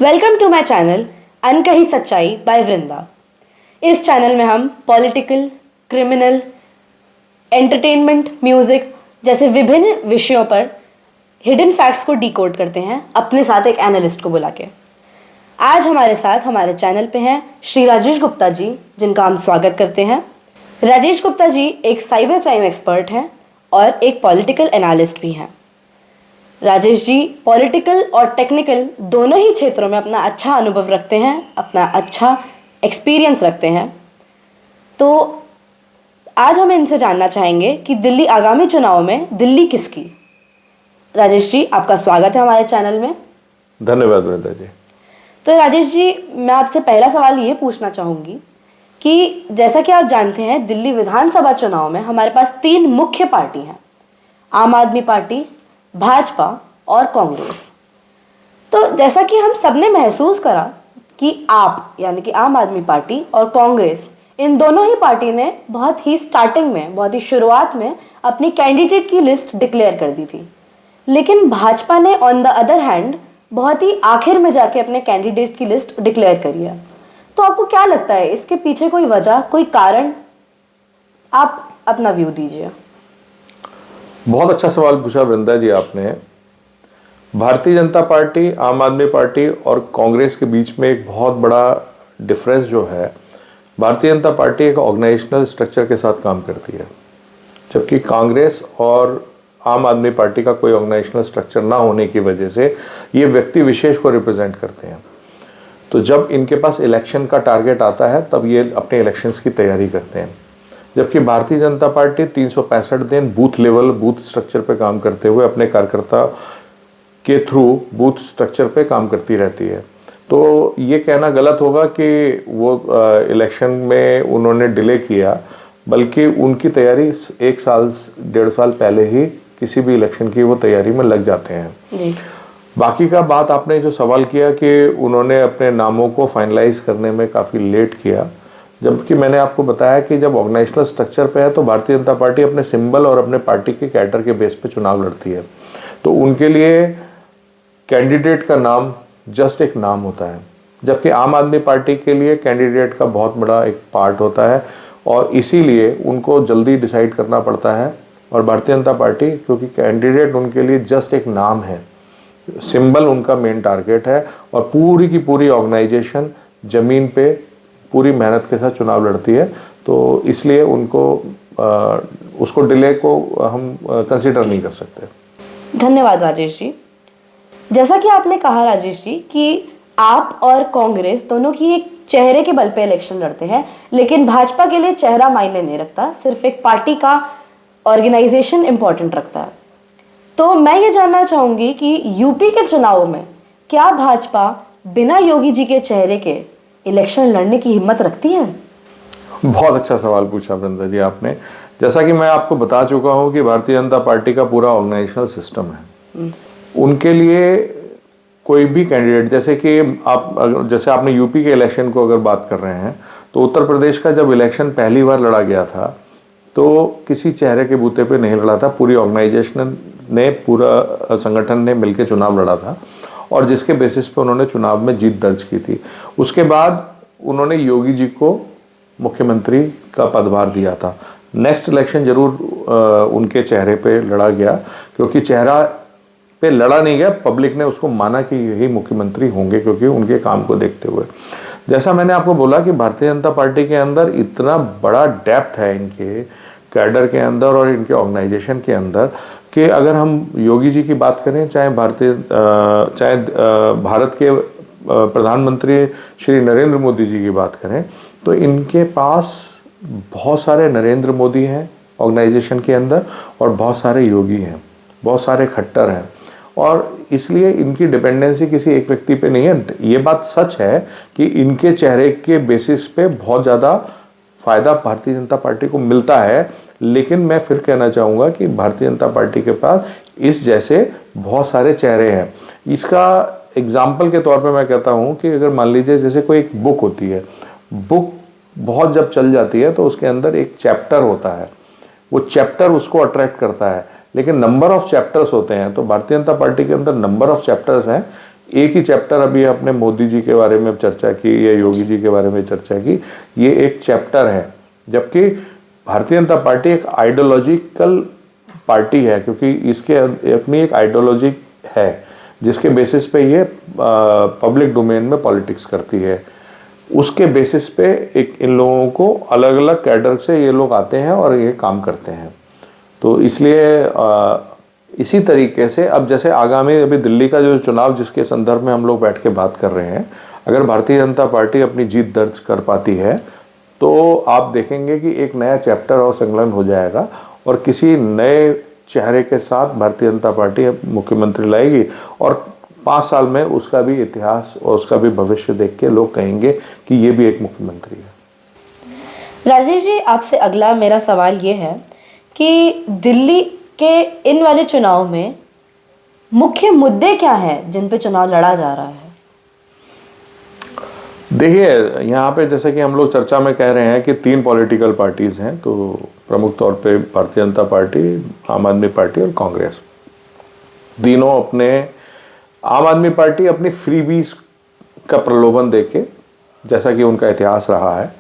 Welcome to my channel अनकही सच्चाई bye वृंदा। इस चैनल में हम पॉलिटिकल, क्रिमिनल, एंटरटेनमेंट, म्यूजिक जैसे विभिन्न विषयों पर हिडन फैक्ट्स को डिकोड करते हैं अपने साथ एक एनालिस्ट को बुला के। आज हमारे साथ हमारे चैनल पे हैं श्री राजेश गुप्ता जी, जिनका हम स्वागत करते हैं। राजेश गुप्ता जी एक साइबर क्राइम एक्सपर्ट हैं और एक पॉलिटिकल एनालिस्ट भी हैं। राजेश जी पॉलिटिकल और टेक्निकल दोनों ही क्षेत्रों में अपना अच्छा अनुभव रखते हैं, अपना अच्छा एक्सपीरियंस रखते हैं। तो आज हम इनसे जानना चाहेंगे कि दिल्ली आगामी चुनाव में दिल्ली किसकी। राजेश जी आपका स्वागत है हमारे चैनल में। धन्यवाद वृंदा जी। तो राजेश जी मैं आपसे पहला सवाल ये पूछना चाहूँगी कि जैसा कि आप जानते हैं दिल्ली विधानसभा चुनाव में हमारे पास 3 मुख्य पार्टी हैं, आम आदमी पार्टी, भाजपा और कांग्रेस। तो जैसा कि हम सबने महसूस करा कि आप यानी कि आम आदमी पार्टी और कांग्रेस, इन दोनों ही पार्टी ने बहुत ही स्टार्टिंग में, बहुत ही शुरुआत में अपनी कैंडिडेट की लिस्ट डिक्लेयर कर दी थी, लेकिन भाजपा ने ऑन द अदर हैंड बहुत ही आखिर में जाके अपने कैंडिडेट की लिस्ट डिक्लेयर करी है। तो आपको क्या लगता है इसके पीछे कोई वजह, कोई कारण? आप अपना व्यू दीजिए। बहुत अच्छा सवाल पूछा वृंदा जी आपने। भारतीय जनता पार्टी, आम आदमी पार्टी और कांग्रेस के बीच में एक बहुत बड़ा डिफरेंस जो है, भारतीय जनता पार्टी एक ऑर्गेनाइजेशनल स्ट्रक्चर के साथ काम करती है, जबकि कांग्रेस और आम आदमी पार्टी का कोई ऑर्गेनाइजेशनल स्ट्रक्चर ना होने की वजह से ये व्यक्ति विशेष को रिप्रेजेंट करते हैं। तो जब इनके पास इलेक्शन का टारगेट आता है तब ये अपने इलेक्शंस की तैयारी करते हैं, जबकि भारतीय जनता पार्टी 365 दिन बूथ लेवल, बूथ स्ट्रक्चर पे काम करते हुए अपने कार्यकर्ता के थ्रू बूथ स्ट्रक्चर पे काम करती रहती है। तो ये कहना गलत होगा कि वो इलेक्शन में उन्होंने डिले किया, बल्कि उनकी तैयारी 1 साल 1.5 साल पहले ही किसी भी इलेक्शन की वो तैयारी में लग जाते हैं जी। बाकी का बात आपने जो सवाल किया कि उन्होंने अपने नामों को फाइनलाइज करने में काफ़ी लेट किया, जबकि मैंने आपको बताया कि जब ऑर्गेनाइजेशनल स्ट्रक्चर पे है तो भारतीय जनता पार्टी अपने सिंबल और अपने पार्टी के कैडर के बेस पे चुनाव लड़ती है। तो उनके लिए कैंडिडेट का नाम जस्ट एक नाम होता है, जबकि आम आदमी पार्टी के लिए कैंडिडेट का बहुत बड़ा एक पार्ट होता है और इसीलिए उनको जल्दी डिसाइड करना पड़ता है। और भारतीय जनता पार्टी, क्योंकि कैंडिडेट उनके लिए जस्ट एक नाम है, सिंबल उनका मेन टारगेट है और पूरी की पूरी ऑर्गेनाइजेशन जमीन पे पूरी मेहनत के साथ चुनाव लड़ती है, तो इसलिए उनको उसको डिले को हम कंसीडर नहीं कर सकते। धन्यवाद राजेश जी। जैसा कि आपने कहा राजेश जी कि आप और कांग्रेस दोनों की एक चेहरे के बल पे इलेक्शन लड़ते हैं, लेकिन भाजपा के लिए चेहरा मायने नहीं रखता, सिर्फ एक पार्टी का ऑर्गेनाइजेशन इंपॉर्टेंट रखता है। तो मैं ये जानना चाहूंगी कि यूपी के चुनाव में क्या भाजपा बिना योगी जी के चेहरे के इलेक्शन लड़ने की हिम्मत रखती है? बहुत अच्छा सवाल पूछा वृंदा जी आपने। जैसा कि मैं आपको बता चुका हूं कि भारतीय जनता पार्टी का पूरा ऑर्गेनाइजेशनल सिस्टम है, उनके लिए कोई भी कैंडिडेट, जैसे आपने यूपी के इलेक्शन को अगर बात कर रहे हैं, तो उत्तर प्रदेश का जब इलेक्शन पहली बार लड़ा गया था तो किसी चेहरे के बूते पे नहीं लड़ा था, पूरी ऑर्गेनाइजेशन ने, पूरा संगठन ने मिलकर चुनाव लड़ा था और जिसके बेसिस पे उन्होंने चुनाव में जीत दर्ज की थी। उसके बाद उन्होंने योगी जी को मुख्यमंत्री का पदभार दिया था। नेक्स्ट इलेक्शन जरूर उनके चेहरे पे लड़ा गया, क्योंकि चेहरा पे लड़ा नहीं गया, पब्लिक ने उसको माना कि यही मुख्यमंत्री होंगे, क्योंकि उनके काम को देखते हुए। जैसा मैंने आपको बोला कि भारतीय जनता पार्टी के अंदर इतना बड़ा डेप्थ है इनके कैडर के अंदर और इनके ऑर्गेनाइजेशन के अंदर, कि अगर हम योगी जी की बात करें, चाहे भारत के प्रधानमंत्री श्री नरेंद्र मोदी जी की बात करें, तो इनके पास बहुत सारे नरेंद्र मोदी हैं ऑर्गेनाइजेशन के अंदर और बहुत सारे योगी हैं, बहुत सारे खट्टर हैं, और इसलिए इनकी डिपेंडेंसी किसी एक व्यक्ति पे नहीं है। ये बात सच है कि इनके चेहरे के बेसिस पे बहुत ज़्यादा फायदा भारतीय जनता पार्टी को मिलता है, लेकिन मैं फिर कहना चाहूँगा कि भारतीय जनता पार्टी के पास इस जैसे बहुत सारे चेहरे हैं। इसका एग्जाम्पल के तौर पे मैं कहता हूँ कि अगर मान लीजिए जैसे कोई एक बुक होती है, बुक बहुत जब चल जाती है तो उसके अंदर एक चैप्टर होता है, वो चैप्टर उसको अट्रैक्ट करता है, लेकिन नंबर ऑफ चैप्टर्स होते हैं। तो भारतीय जनता पार्टी के अंदर नंबर ऑफ चैप्टर्स हैं, एक ही चैप्टर अभी आपने मोदी जी के बारे में चर्चा की या योगी जी के बारे में चर्चा की, ये एक चैप्टर है। जबकि भारतीय जनता पार्टी एक आइडियोलॉजिकल पार्टी है, क्योंकि इसके अपनी एक आइडियोलॉजी है जिसके बेसिस पे ये पब्लिक डोमेन में पॉलिटिक्स करती है। उसके बेसिस पे एक इन लोगों को अलग अलग कैडर से ये लोग आते हैं और ये काम करते हैं। तो इसलिए इसी तरीके से अब जैसे आगामी अभी दिल्ली का जो चुनाव जिसके संदर्भ में हम लोग बैठ के बात कर रहे हैं, अगर भारतीय जनता पार्टी अपनी जीत दर्ज कर पाती है तो आप देखेंगे कि एक नया चैप्टर और संकलन हो जाएगा और किसी नए चेहरे के साथ भारतीय जनता पार्टी मुख्यमंत्री लाएगी और 5 साल में उसका भी इतिहास और उसका भी भविष्य देख के लोग कहेंगे कि ये भी एक मुख्यमंत्री है। राजेश जी, आपसे अगला मेरा सवाल ये है कि दिल्ली के इन वाले चुनाव में मुख्य मुद्दे क्या हैं जिन पे चुनाव लड़ा जा रहा है? देखिए, यहाँ पे जैसे कि हम लोग चर्चा में कह रहे हैं कि 3 पॉलिटिकल पार्टीज हैं, तो प्रमुख तौर पे भारतीय जनता पार्टी, आम आदमी पार्टी और कांग्रेस। तीनों अपने, आम आदमी पार्टी अपनी फ्रीबीज का प्रलोभन देके, जैसा कि उनका इतिहास रहा है,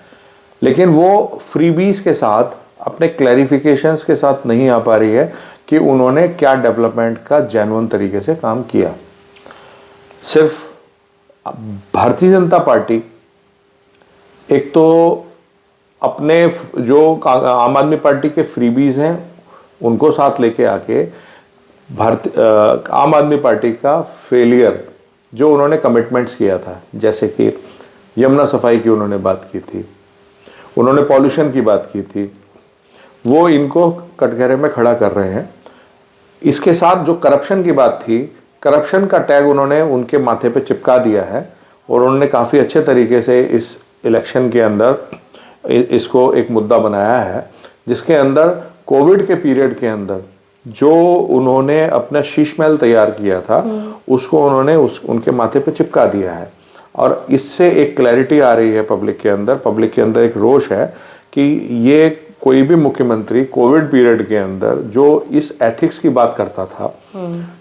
लेकिन वो फ्रीबीज के साथ अपने क्लैरिफिकेशंस के साथ नहीं आ पा रही है कि उन्होंने क्या डेवलपमेंट का जेन्युइन तरीके से काम किया। सिर्फ भारतीय जनता पार्टी एक तो अपने जो आम आदमी पार्टी के फ्रीबीज हैं उनको साथ लेके आके आम आदमी पार्टी का फेलियर जो उन्होंने कमिटमेंट्स किया था, जैसे कि यमुना सफाई की उन्होंने बात की थी, उन्होंने पॉल्यूशन की बात की थी, वो इनको कटघरे में खड़ा कर रहे हैं। इसके साथ जो करप्शन की बात थी, करप्शन का टैग उन्होंने उनके माथे पे चिपका दिया है और उन्होंने काफ़ी अच्छे तरीके से इस इलेक्शन के अंदर इसको एक मुद्दा बनाया है, जिसके अंदर कोविड के पीरियड के अंदर जो उन्होंने अपना शीशमहल तैयार किया था उसको उन्होंने उनके माथे पे चिपका दिया है। और इससे एक क्लैरिटी आ रही है पब्लिक के अंदर एक रोष है कि ये कोई भी मुख्यमंत्री कोविड पीरियड के अंदर जो इस एथिक्स की बात करता था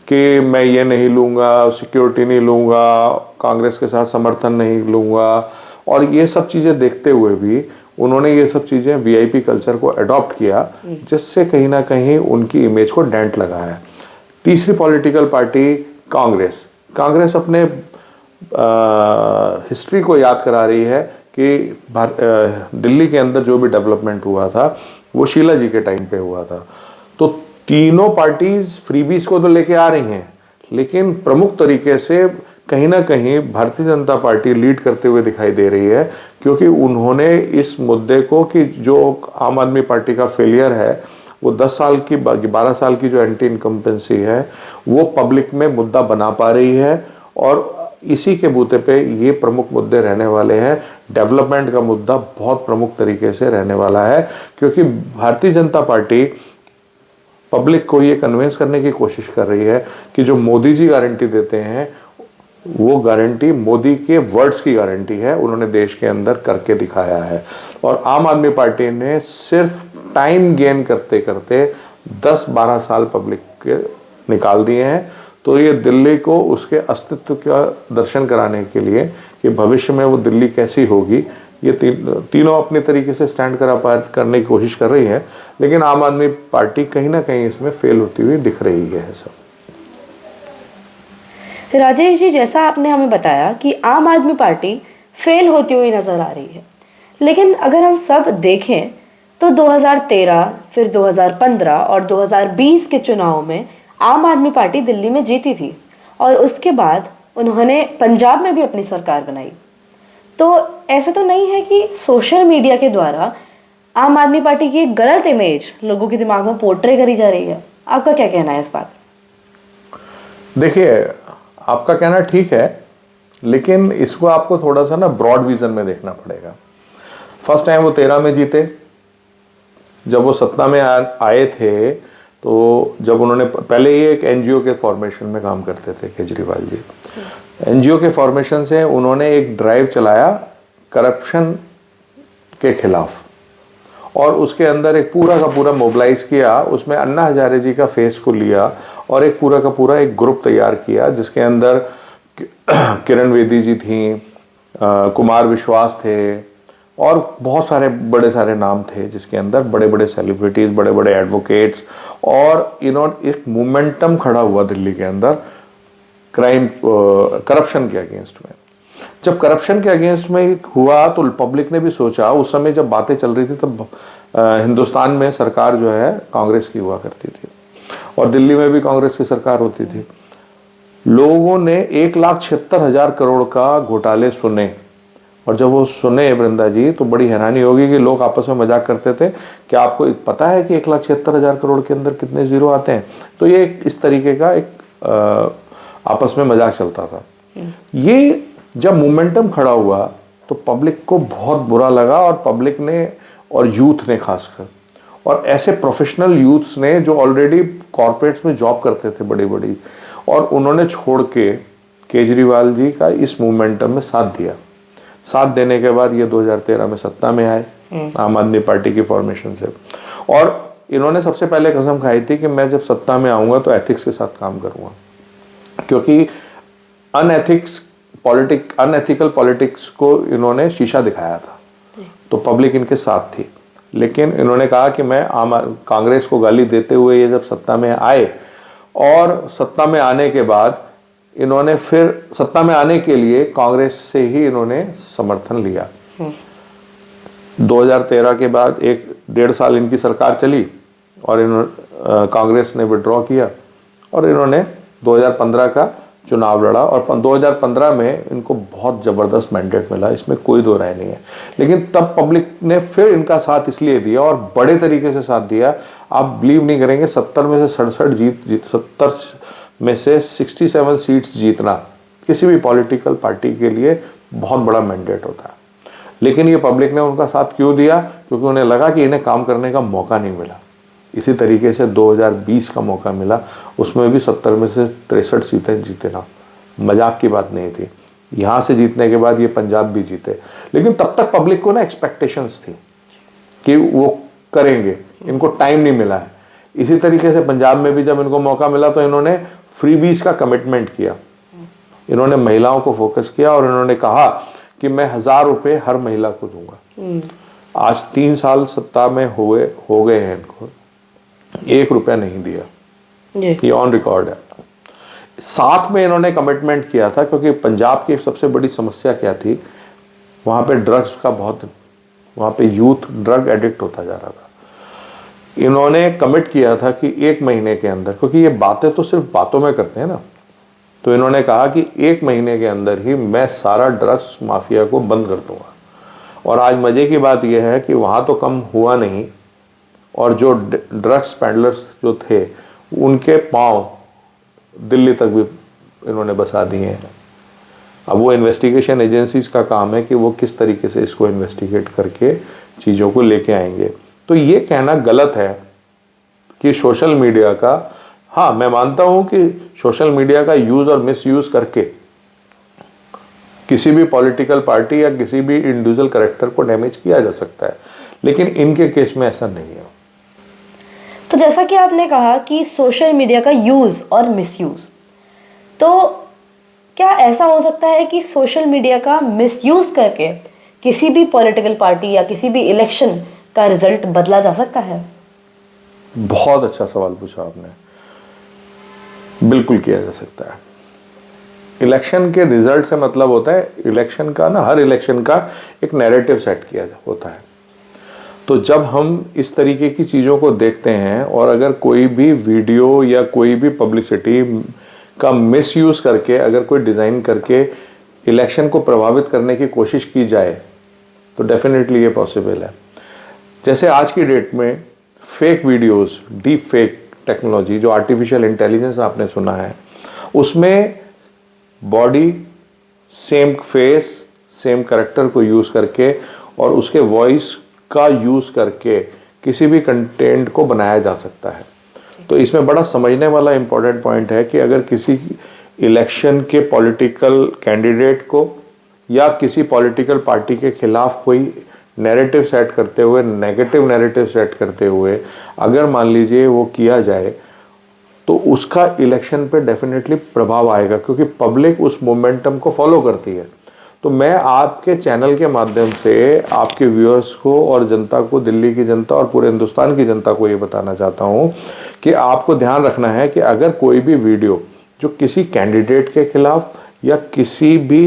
कि मैं ये नहीं लूंगा, सिक्योरिटी नहीं लूंगा, कांग्रेस के साथ समर्थन नहीं लूंगा, और ये सब चीजें देखते हुए भी उन्होंने ये सब चीजें वीआईपी कल्चर को अडॉप्ट किया, जिससे कहीं ना कहीं उनकी इमेज को डेंट लगा है। तीसरी पॉलिटिकल पार्टी कांग्रेस अपने हिस्ट्री को याद करा रही है कि दिल्ली के अंदर जो भी डेवलपमेंट हुआ था वो शीला जी के टाइम पे हुआ था। तो तीनों पार्टीज फ्रीबीज को तो लेके आ रही हैं, लेकिन प्रमुख तरीके से कहीं ना कहीं भारतीय जनता पार्टी लीड करते हुए दिखाई दे रही है, क्योंकि उन्होंने इस मुद्दे को कि जो आम आदमी पार्टी का फेलियर है वो 10 साल की 12 साल की जो एंटी इनकम्पेंसी है वो पब्लिक में मुद्दा बना पा रही है, और इसी के बूते पे ये प्रमुख मुद्दे रहने वाले हैं। डेवलपमेंट का मुद्दा बहुत प्रमुख तरीके से रहने वाला है, क्योंकि भारतीय जनता पार्टी पब्लिक को ये कन्विंस करने की कोशिश कर रही है कि जो मोदी जी गारंटी देते हैं वो गारंटी मोदी के वर्ड्स की गारंटी है, उन्होंने देश के अंदर करके दिखाया है। और आम आदमी पार्टी ने सिर्फ टाइम गेन करते करते 10-12 साल पब्लिक के निकाल दिए हैं। तो ये दिल्ली को उसके अस्तित्व का दर्शन कराने के लिए कि भविष्य में वो दिल्ली कैसी होगी, ये तीनों अपने तरीके से स्टैंड करने की कोशिश कर रही है, लेकिन आम आदमी पार्टी कहीं ना कहीं इसमें फेल होती हुई दिख रही है। सब राजेश जी, जैसा आपने हमें बताया कि आम आदमी पार्टी फेल होती हुई नजर आ रही है, लेकिन अगर हम सब देखें तो 2013, फिर 2015 और 2020 के चुनाव में आम आदमी पार्टी दिल्ली में जीती थी और उसके बाद उन्होंने पंजाब में भी अपनी सरकार बनाई। तो ऐसा तो नहीं है कि सोशल मीडिया के द्वारा आम आदमी पार्टी की एक गलत इमेज लोगों के दिमाग में पोर्ट्रे करी जा रही है? आपका क्या कहना है इस बात? देखिए, आपका कहना ठीक है, लेकिन इसको आपको थोड़ा सा ना ब्रॉड विजन में देखना पड़ेगा। फर्स्ट टाइम वो 13 में जीते, जब वो सत्ता में आए थे तो जब उन्होंने पहले ही एक एनजीओ के फॉर्मेशन में काम करते थे केजरीवाल जी, एनजीओ के फॉर्मेशन से उन्होंने एक ड्राइव चलाया करप्शन के खिलाफ, और उसके अंदर एक पूरा का पूरा मोबिलाइज किया, उसमें अन्ना हजारे जी का फेस को लिया और एक पूरा का पूरा एक ग्रुप तैयार किया, जिसके अंदर किरण बेदी जी थी, कुमार विश्वास थे, और बहुत सारे बड़े सारे नाम थे जिसके अंदर बड़े बड़े सेलिब्रिटीज, बड़े बड़े एडवोकेट्स, और इन्होंने एक मोमेंटम खड़ा हुआ दिल्ली के अंदर करप्शन के अगेंस्ट में। जब करप्शन के अगेंस्ट में हुआ तो पब्लिक ने भी सोचा, उस समय जब बातें चल रही थी तब हिंदुस्तान में सरकार जो है कांग्रेस की हुआ करती थी और दिल्ली में भी कांग्रेस की सरकार होती थी। लोगों ने 1,76,000 करोड़ का घोटाले सुने, और जब वो सुने वृंदा जी तो बड़ी हैरानी होगी कि लोग आपस में मजाक करते थे, क्या आपको पता है कि 1,76,000 करोड़ के अंदर कितने जीरो आते हैं? तो ये इस तरीके का एक आपस में मजाक चलता था। ये जब मोमेंटम खड़ा हुआ तो पब्लिक को बहुत बुरा लगा, और पब्लिक ने और यूथ ने खासकर, और ऐसे प्रोफेशनल यूथ्स ने जो ऑलरेडी कॉर्पोरेट्स में जॉब करते थे बड़ी बड़ी, और उन्होंने छोड़ के केजरीवाल जी का इस मोमेंटम में साथ दिया। साथ देने के बाद ये 2013 में सत्ता में आए आम आदमी पार्टी की फॉर्मेशन से, और इन्होंने सबसे पहले कसम खाई थी कि मैं जब सत्ता में आऊंगा तो एथिक्स के साथ काम करूंगा, क्योंकि अनएथिकल पॉलिटिक्स को इन्होंने शीशा दिखाया था, तो पब्लिक इनके साथ थी। लेकिन इन्होंने कहा कि मैं कांग्रेस को गाली देते हुए ये जब सत्ता में आए, और सत्ता में आने के बाद इन्होंने फिर सत्ता में आने के लिए कांग्रेस से ही इन्होंने समर्थन लिया। 2013 के बाद 1.5 साल इनकी सरकार चली और कांग्रेस ने विड्रॉ किया, और इन्होंने 2015 का चुनाव लड़ा, और 2015 में इनको बहुत जबरदस्त मैंडेट मिला, इसमें कोई दो राय नहीं है। लेकिन तब पब्लिक ने फिर इनका साथ इसलिए दिया, और बड़े तरीके से साथ दिया। आप बिलीव नहीं करेंगे, 70 में से 67 70 में से 67 सीट्स जीतना किसी भी पॉलिटिकल पार्टी के लिए बहुत बड़ा मैंडेट होता है। लेकिन ये पब्लिक ने उनका साथ क्यों दिया? क्योंकि उन्हें लगा कि इन्हें काम करने का मौका नहीं मिला। इसी तरीके से 2020 का मौका मिला, उसमें भी 70 में से 63 सीटें जीते ना, मजाक की बात नहीं थी। यहाँ से जीतने के बाद ये पंजाब भी जीते, लेकिन तब तक पब्लिक को ना एक्सपेक्टेशंस थी कि वो करेंगे, इनको टाइम नहीं मिला है। इसी तरीके से पंजाब में भी जब इनको मौका मिला तो इन्होंने फ्रीबीज का कमिटमेंट किया, इन्होंने महिलाओं को फोकस किया, और इन्होंने कहा कि मैं 1,000 रुपए हर महिला को दूंगा। आज 3 साल सत्ता में हो गए हैं, इनको 1 रुपया नहीं दिया, ये ऑन रिकॉर्ड है। साथ में इन्होंने कमिटमेंट किया था, क्योंकि पंजाब की एक सबसे बड़ी समस्या क्या थी, वहां पे ड्रग्स का वहां पे यूथ ड्रग एडिक्ट होता जा रहा था। इन्होंने कमिट किया था कि 1 महीने के अंदर, क्योंकि ये बातें तो सिर्फ बातों में करते हैं ना, तो इन्होंने कहा कि 1 महीने के अंदर ही मैं सारा ड्रग्स माफिया को बंद कर दूंगा। और आज मजे की बात यह है कि वहां तो कम हुआ नहीं, और जो ड्रग्स पैडलर्स जो थे उनके पांव दिल्ली तक भी इन्होंने बसा दिए हैं। अब वो इन्वेस्टिगेशन एजेंसीज का काम है कि वो किस तरीके से इसको इन्वेस्टिगेट करके चीज़ों को लेके आएंगे। तो ये कहना गलत है कि सोशल मीडिया का, हाँ मैं मानता हूं कि सोशल मीडिया का यूज़ और मिस यूज़ करके किसी भी पॉलिटिकल पार्टी या किसी भी इंडिविजुअल कैरेक्टर को डैमेज किया जा सकता है, लेकिन इनके केस में ऐसा नहीं है। तो जैसा कि आपने कहा कि सोशल मीडिया का यूज़ और मिसयूज़, तो क्या ऐसा हो सकता है कि सोशल मीडिया का मिसयूज़ करके किसी भी पॉलिटिकल पार्टी या किसी भी इलेक्शन का रिजल्ट बदला जा सकता है? बहुत अच्छा सवाल पूछा आपने। बिल्कुल किया जा सकता है। इलेक्शन के रिजल्ट से मतलब होता है इलेक्शन का ना, हर इलेक्शन का एक नैरेटिव सेट किया होता है। तो जब हम इस तरीके की चीज़ों को देखते हैं, और अगर कोई भी वीडियो या कोई भी पब्लिसिटी का मिसयूज़ करके अगर कोई डिज़ाइन करके इलेक्शन को प्रभावित करने की कोशिश की जाए, तो डेफिनेटली ये पॉसिबल है। जैसे आज की डेट में fake videos, deep fake technology, जो आर्टिफिशियल इंटेलिजेंस आपने सुना है, उसमें body, same face, same character को यूज़ करके और उसके वॉइस का यूज़ करके किसी भी कंटेंट को बनाया जा सकता है। तो इसमें बड़ा समझने वाला इंपॉर्टेंट पॉइंट है कि अगर किसी इलेक्शन के पॉलिटिकल कैंडिडेट को या किसी पॉलिटिकल पार्टी के खिलाफ कोई नैरेटिव सेट करते हुए, नेगेटिव नैरेटिव सेट करते हुए अगर मान लीजिए वो किया जाए, तो उसका इलेक्शन पे डेफिनेटली प्रभाव आएगा, क्योंकि पब्लिक उस मोमेंटम को फॉलो करती है। तो मैं आपके चैनल के माध्यम से आपके व्यूअर्स को और जनता को, दिल्ली की जनता और पूरे हिंदुस्तान की जनता को ये बताना चाहता हूँ कि आपको ध्यान रखना है कि अगर कोई भी वीडियो जो किसी कैंडिडेट के खिलाफ या किसी भी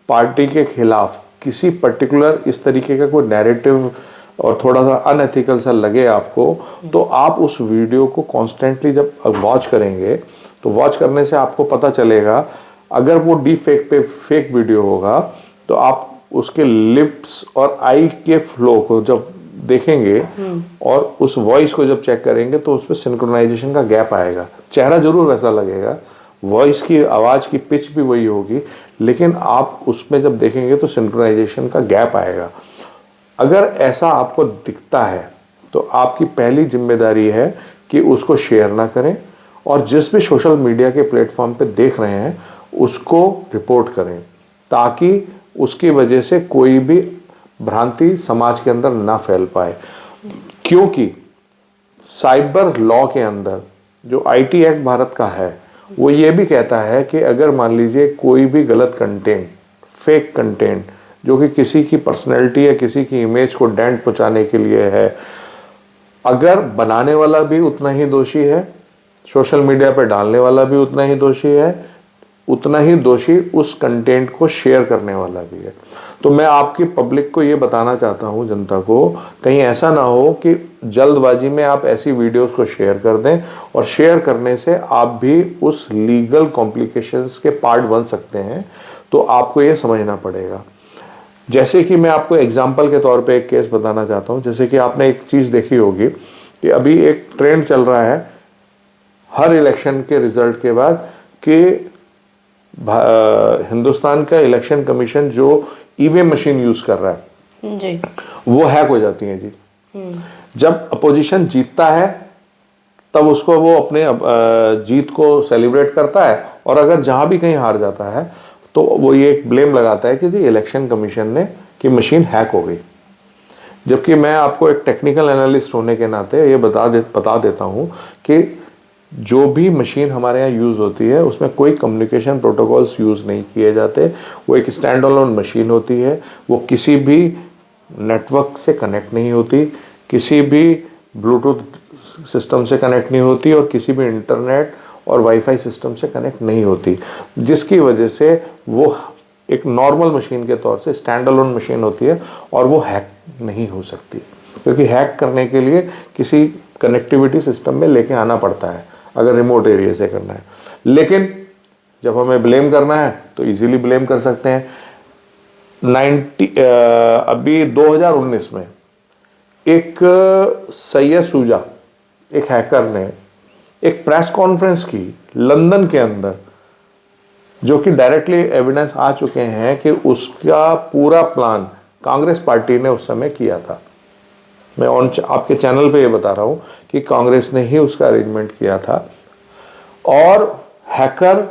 पार्टी के खिलाफ किसी पर्टिकुलर इस तरीके का कोई नैरेटिव और थोड़ा सा अनएथिकल सा लगे आपको, तो आप उस वीडियो को कॉन्स्टेंटली जब वॉच करेंगे तो वॉच करने से आपको पता चलेगा, अगर वो डीप फेक पे फेक वीडियो होगा तो आप उसके लिप्स और आई के फ्लो को जब देखेंगे और उस वॉइस को जब चेक करेंगे तो उसमें सिंक्रोनाइजेशन का गैप आएगा। चेहरा जरूर वैसा लगेगा, वॉइस की आवाज़ की पिच भी वही होगी, लेकिन आप उसमें जब देखेंगे तो सिंक्रोनाइजेशन का गैप आएगा। अगर ऐसा आपको दिखता है तो आपकी पहली जिम्मेदारी है कि उसको शेयर ना करें, और जिस भी सोशल मीडिया के प्लेटफॉर्म पे देख रहे हैं उसको रिपोर्ट करें, ताकि उसकी वजह से कोई भी भ्रांति समाज के अंदर ना फैल पाए। क्योंकि साइबर लॉ के अंदर जो आईटी एक्ट भारत का है वो ये भी कहता है कि अगर मान लीजिए कोई भी गलत कंटेंट, फेक कंटेंट जो कि किसी की पर्सनैलिटी या किसी की इमेज को डेंट पहुंचाने के लिए है, अगर बनाने वाला भी उतना ही दोषी है, सोशल मीडिया पे डालने वाला भी उतना ही दोषी है, उतना ही दोषी उस कंटेंट को शेयर करने वाला भी है। तो मैं आपकी पब्लिक को ये बताना चाहता हूँ, जनता को, कहीं ऐसा ना हो कि जल्दबाजी में आप ऐसी वीडियोस को शेयर कर दें, और शेयर करने से आप भी उस लीगल कॉम्प्लिकेशंस के पार्ट बन सकते हैं। तो आपको ये समझना पड़ेगा। जैसे कि मैं आपको एग्जाम्पल के तौर पे एक केस बताना चाहता हूँ। जैसे कि आपने एक चीज़ देखी होगी कि अभी एक ट्रेंड चल रहा है हर इलेक्शन के रिजल्ट के बाद कि हिंदुस्तान का इलेक्शन कमीशन जो ईवीएम मशीन यूज कर रहा है जी, वो हैक हो जाती है जी। जब अपोजिशन जीतता है तब उसको वो अपने जीत को सेलिब्रेट करता है, और अगर जहां भी कहीं हार जाता है तो वो ये एक ब्लेम लगाता है कि जी इलेक्शन कमीशन ने की मशीन हैक हो गई। जबकि मैं आपको एक टेक्निकल एनालिस्ट होने के नाते ये बता देता हूं कि जो भी मशीन हमारे यहाँ यूज़ होती है उसमें कोई कम्युनिकेशन प्रोटोकॉल्स यूज़ नहीं किए जाते। वो एक स्टैंड अलोन मशीन होती है, वो किसी भी नेटवर्क से कनेक्ट नहीं होती, किसी भी ब्लूटूथ सिस्टम से कनेक्ट नहीं होती, और किसी भी इंटरनेट और वाईफाई सिस्टम से कनेक्ट नहीं होती, जिसकी वजह से वो एक नॉर्मल मशीन के तौर से स्टैंड अलोन मशीन होती है, और वो हैक नहीं हो सकती, क्योंकि हैक करने के लिए किसी कनेक्टिविटी सिस्टम में लेके आना पड़ता है अगर रिमोट एरिया से करना है। लेकिन जब हमें ब्लेम करना है तो इजीली ब्लेम कर सकते हैं। अभी 2019 में एक सैयद शुजा, एक हैकर ने एक प्रेस कॉन्फ्रेंस की लंदन के अंदर, जो कि डायरेक्टली एविडेंस आ चुके हैं कि उसका पूरा प्लान कांग्रेस पार्टी ने उस समय किया था। मैं आपके चैनल पे ये बता रहा हूं कि कांग्रेस ने ही उसका अरेंजमेंट किया था, और हैकर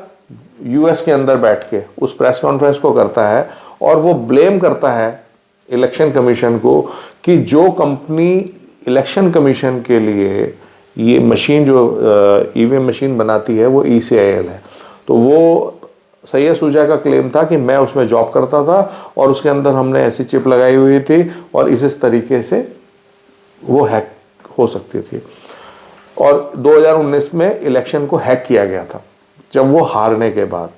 यूएस के अंदर बैठ के उस प्रेस कॉन्फ्रेंस को करता है और वो ब्लेम करता है इलेक्शन कमीशन को कि जो कंपनी इलेक्शन कमीशन के लिए ये मशीन जो ईवीएम मशीन बनाती है वो ECIL है। तो वो सैयद शुजा का क्लेम था कि मैं उसमें जॉब करता था और उसके अंदर हमने ऐसी चिप लगाई हुई थी और इस तरीके से वो हैक हो सकती थी। और 2019 में इलेक्शन को हैक किया गया था, जब वो हारने के बाद,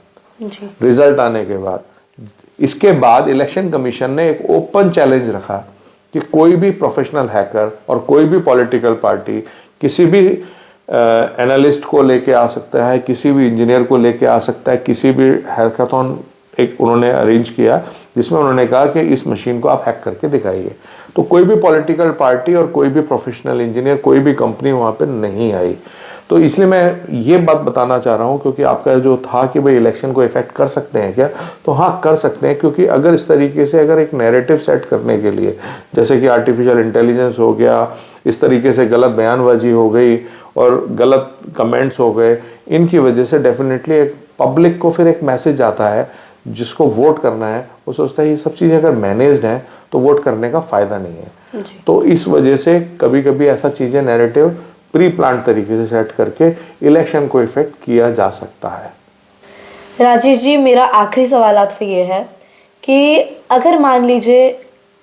रिजल्ट आने के बाद। इसके बाद इलेक्शन कमीशन ने एक ओपन चैलेंज रखा कि कोई भी प्रोफेशनल हैकर और कोई भी पॉलिटिकल पार्टी किसी भी एनालिस्ट को लेके आ सकता है, किसी भी इंजीनियर को लेके आ सकता है। किसी भी हैकाथॉन एक उन्होंने अरेंज किया जिसमें उन्होंने कहा कि इस मशीन को आप हैक करके दिखाइए। तो कोई भी पॉलिटिकल पार्टी और कोई भी प्रोफेशनल इंजीनियर, कोई भी कंपनी वहाँ पे नहीं आई। तो इसलिए मैं ये बात बताना चाह रहा हूँ, क्योंकि आपका जो था कि भाई इलेक्शन को इफेक्ट कर सकते हैं क्या, तो हाँ कर सकते हैं। क्योंकि अगर इस तरीके से अगर एक नैरेटिव सेट करने के लिए, जैसे कि आर्टिफिशियल इंटेलिजेंस हो गया, इस तरीके से गलत बयानबाजी हो गई और गलत कमेंट्स हो गए, इनकी वजह से डेफिनेटली एक पब्लिक को फिर एक मैसेज आता है, जिसको वोट करना है वो सोचता है ये सब चीज़ें अगर मैनेज्ड हैं तो वोट करने का फ़ायदा नहीं है। तो इस वजह से कभी कभी ऐसा चीज़ें नैरेटिव प्री प्लान तरीके से सेट करके इलेक्शन को इफेक्ट किया जा सकता है। राजेश जी, मेरा आखिरी सवाल आपसे ये है कि अगर मान लीजिए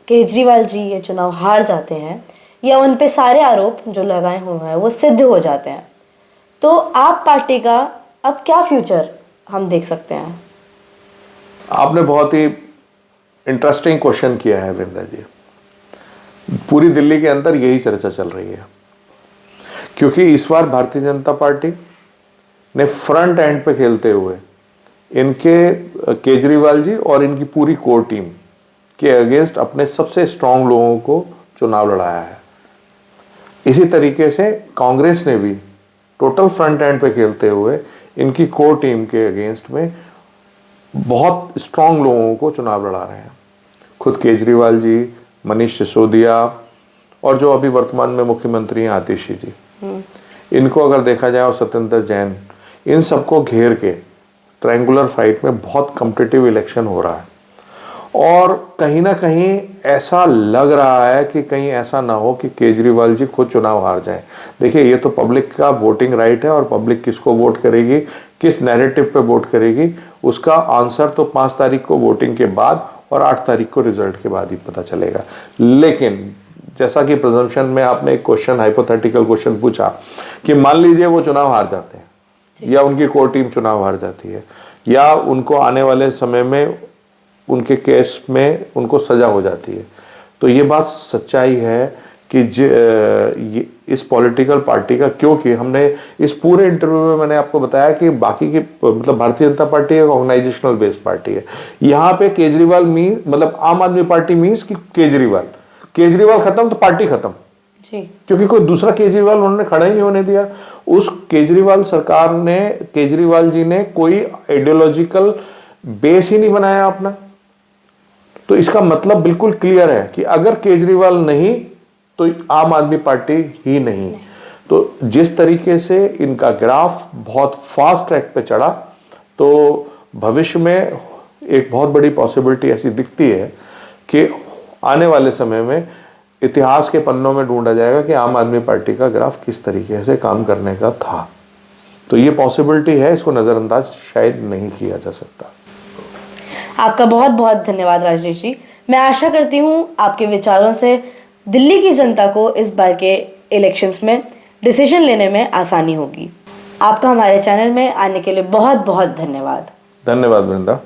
केजरीवाल जी ये चुनाव हार जाते हैं या उन पे सारे आरोप जो लगाए हुए हैं वो सिद्ध हो जाते हैं, तो आप पार्टी का अब क्या फ्यूचर हम देख सकते हैं? आपने बहुत ही इंटरेस्टिंग क्वेश्चन किया है वृंदा जी। पूरी दिल्ली के अंदर यही चर्चा चल रही है, क्योंकि इस बार भारतीय जनता पार्टी ने फ्रंट एंड पे खेलते हुए इनके केजरीवाल जी और इनकी पूरी कोर टीम के अगेंस्ट अपने सबसे स्ट्रांग लोगों को चुनाव लड़ाया है। इसी तरीके से कांग्रेस ने भी टोटल फ्रंट एंड पे खेलते हुए इनकी कोर टीम के अगेंस्ट में बहुत स्ट्रांग लोगों को चुनाव लड़ा रहे हैं। खुद केजरीवाल जी, मनीष सिसोदिया और जो अभी वर्तमान में मुख्यमंत्री हैं आतिशी जी, इनको अगर देखा जाए और सत्येंद्र जैन, इन सबको घेर के ट्रायंगुलर फाइट में बहुत कॉम्पिटिटिव इलेक्शन हो रहा है। और कहीं ना कहीं ऐसा लग रहा है कि कहीं ऐसा ना हो कि केजरीवाल जी खुद चुनाव हार जाएं। देखिए, ये तो पब्लिक का वोटिंग राइट है और पब्लिक किसको वोट करेगी, किस नैरेटिव पे वोट करेगी, उसका आंसर तो 5 तारीख को वोटिंग के बाद और 8 तारीख को रिजल्ट के बाद ही पता चलेगा। लेकिन जैसा कि प्रिजम्पशन में आपने एक क्वेश्चन, हाइपोथेटिकल क्वेश्चन पूछा कि मान लीजिए वो चुनाव हार जाते हैं या उनकी कोर टीम चुनाव हार जाती है या उनको आने वाले समय में उनके केस में उनको सजा हो जाती है, तो ये बात सच्चाई है कि इस पॉलिटिकल पार्टी का, क्योंकि हमने इस पूरे इंटरव्यू में मैंने आपको बताया कि बाकी की मतलब भारतीय जनता पार्टी एक ऑर्गेनाइजेशनल बेस्ड पार्टी है। यहाँ पे केजरीवाल मतलब आम आदमी पार्टी मीन्स कि केजरीवाल खत्म तो पार्टी खत्म जी, क्योंकि कोई दूसरा केजरीवाल उन्होंने खड़ा ही नहीं होने दिया। उस केजरीवाल सरकार ने, केजरीवाल जी ने कोई आइडियोलॉजिकल बेस ही नहीं बनाया अपना। तो इसका मतलब बिल्कुल क्लियर है कि अगर केजरीवाल नहीं तो आम आदमी पार्टी ही नहीं। तो जिस तरीके से इनका ग्राफ बहुत फास्ट ट्रैक पे चढ़ा, तो भविष्य में एक बहुत बड़ी पॉसिबिलिटी ऐसी दिखती है कि आने वाले समय में इतिहास के पन्नों में ढूंढा जाएगा कि आम आदमी पार्टी का ग्राफ किस तरीके से काम करने का था। तो ये पॉसिबिलिटी है, इसको नजरअंदाज शायद नहीं किया जा सकता। आपका बहुत बहुत धन्यवाद राजेश जी। मैं आशा करती हूँ आपके विचारों से दिल्ली की जनता को इस बार के इलेक्शंस में डिसीजन लेने में आसानी होगी। आपका हमारे चैनल में आने के लिए बहुत बहुत धन्यवाद। धन्यवाद वृंदा।